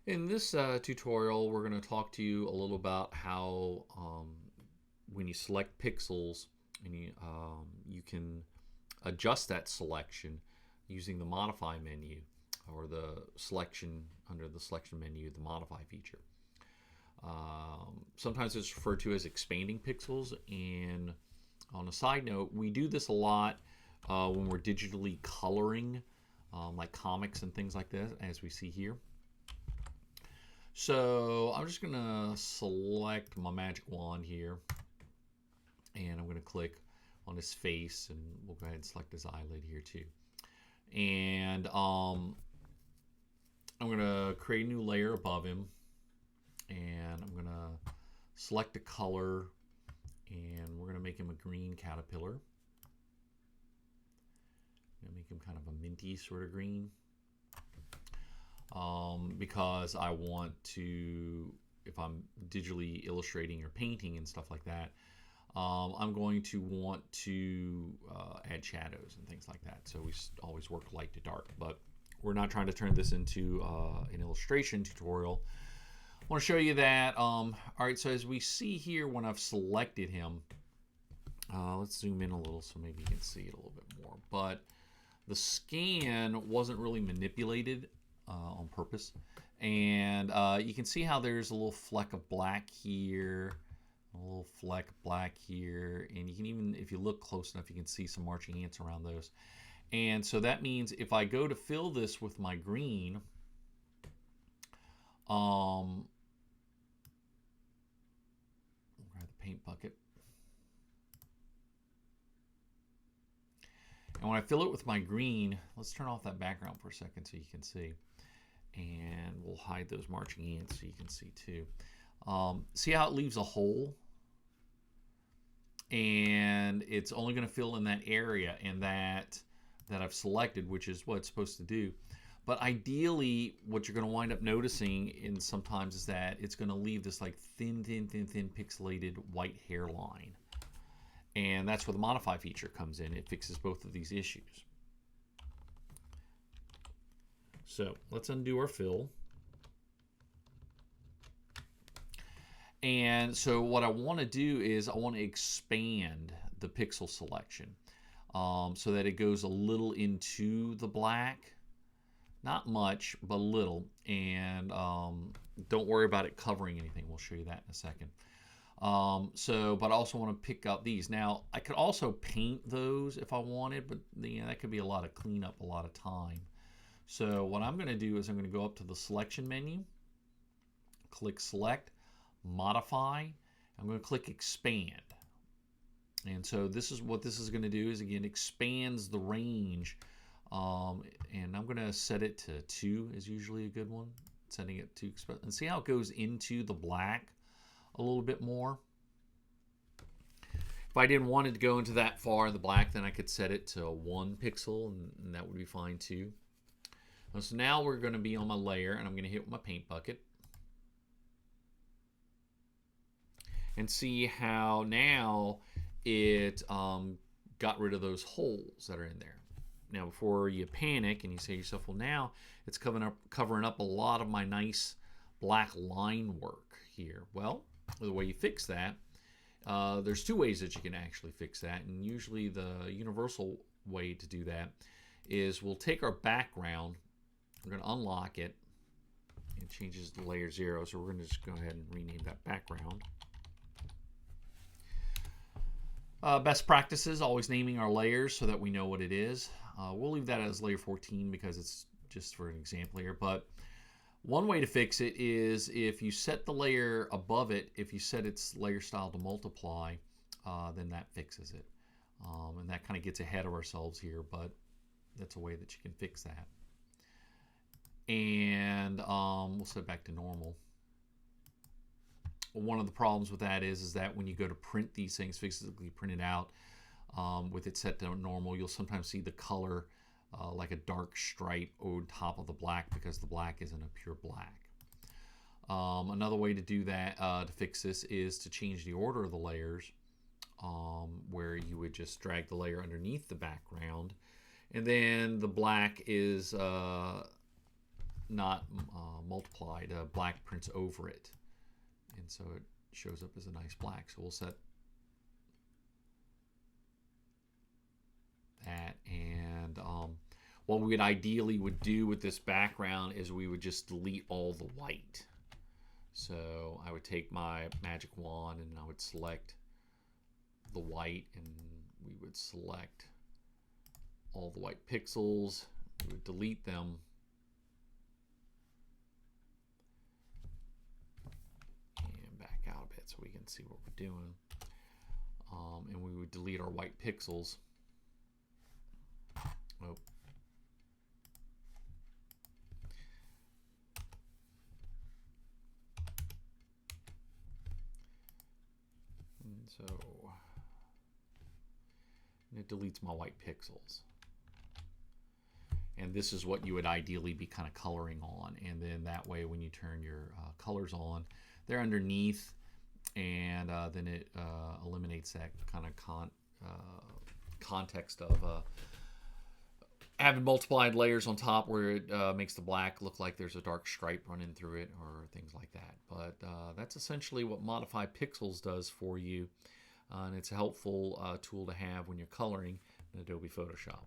In this tutorial, we're going to talk to you a little about how when you select pixels, and you can adjust that selection using the modify menu or the selection under the selection menu, the modify feature. Sometimes it's referred to as expanding pixels. And on a side note, we do this a lot when we're digitally coloring like comics and things like that, as we see here. So I'm just going to select my magic wand here, and I'm going to click on his face, and we'll go ahead and select his eyelid here too. And I'm going to create a new layer above him, and I'm going to select a color, and we're going to make him a green caterpillar. I'm going to make him kind of a minty sort of green. Because I want to, if I'm digitally illustrating or painting and stuff like that, I'm going to want to add shadows and things like that. So we always work light to dark, but we're not trying to turn this into an illustration tutorial. I want to show you that. All right, so as we see here, when I've selected him, let's zoom in a little so maybe you can see it a little bit more. But the scan wasn't really manipulated on purpose, and you can see how there's a little fleck of black here, a little fleck of black here, and you can even, if you look close enough, you can see some marching ants around those. And so that means if I go to fill this with my green, grab the paint bucket, and when I fill it with my green, let's turn off that background for a second so you can see. And we'll hide those marching ants so you can see too. See how it leaves a hole? And it's only going to fill in that area and that I've selected, which is what it's supposed to do. But ideally, what you're going to wind up noticing in sometimes is that it's going to leave this like thin pixelated white hairline. And that's where the modify feature comes in. It fixes both of these issues. So let's undo our fill. And so what I want to do is I want to expand the pixel selection so that it goes a little into the black. Not much, but a little. And don't worry about it covering anything. We'll show you that in a second. But I also want to pick out these. Now, I could also paint those if I wanted, but that could be a lot of cleanup, a lot of time. So what I'm going to do is I'm going to go up to the selection menu, click select, modify. I'm going to click expand. And so this is what this is going to do is, again, expands the range. And I'm going to set it to 2 is usually a good one. Setting it to, and see how it goes into the black a little bit more. If I didn't want it to go into that far in the black, then I could set it to 1 pixel, and that would be fine too. So now we're going to be on my layer, and I'm going to hit with my paint bucket. And see how now it got rid of those holes that are in there. Now, before you panic and you say to yourself, well, now it's covering up a lot of my nice black line work here. Well, the way you fix that, there's 2 ways that you can actually fix that. And usually the universal way to do that is we'll take our background, we're going to unlock it. It changes to layer 0, so we're going to just go ahead and rename that background. Best practices, always naming our layers so that we know what it is. We'll leave that as layer 14 because it's just for an example here. But one way to fix it is if you set the layer above it, if you set its layer style to multiply, then that fixes it. And that kind of gets ahead of ourselves here, but that's a way that you can fix that. And we'll set it back to normal. One of the problems with that is that when you go to print these things, physically print it out with it set to normal, you'll sometimes see the color like a dark stripe on top of the black because the black isn't a pure black. Another way to do that, to fix this, is to change the order of the layers, where you would just drag the layer underneath the background, and then the black is not multiplied, black prints over it, and so it shows up as a nice black. So we'll set that, and what we would ideally would do with this background is we would just delete all the white. So I would take my magic wand and I would select the white, and we would select all the white pixels. We would delete them, and back out a bit so we can see what we're doing. And we would delete our white pixels. Oh. And so it deletes my white pixels. And this is what you would ideally be kind of coloring on. And then that way, when you turn your colors on, they're underneath, and then it eliminates that kind of context of having multiplied layers on top, where it makes the black look like there's a dark stripe running through it or things like that. But that's essentially what Modify Pixels does for you. And it's a helpful tool to have when you're coloring in Adobe Photoshop.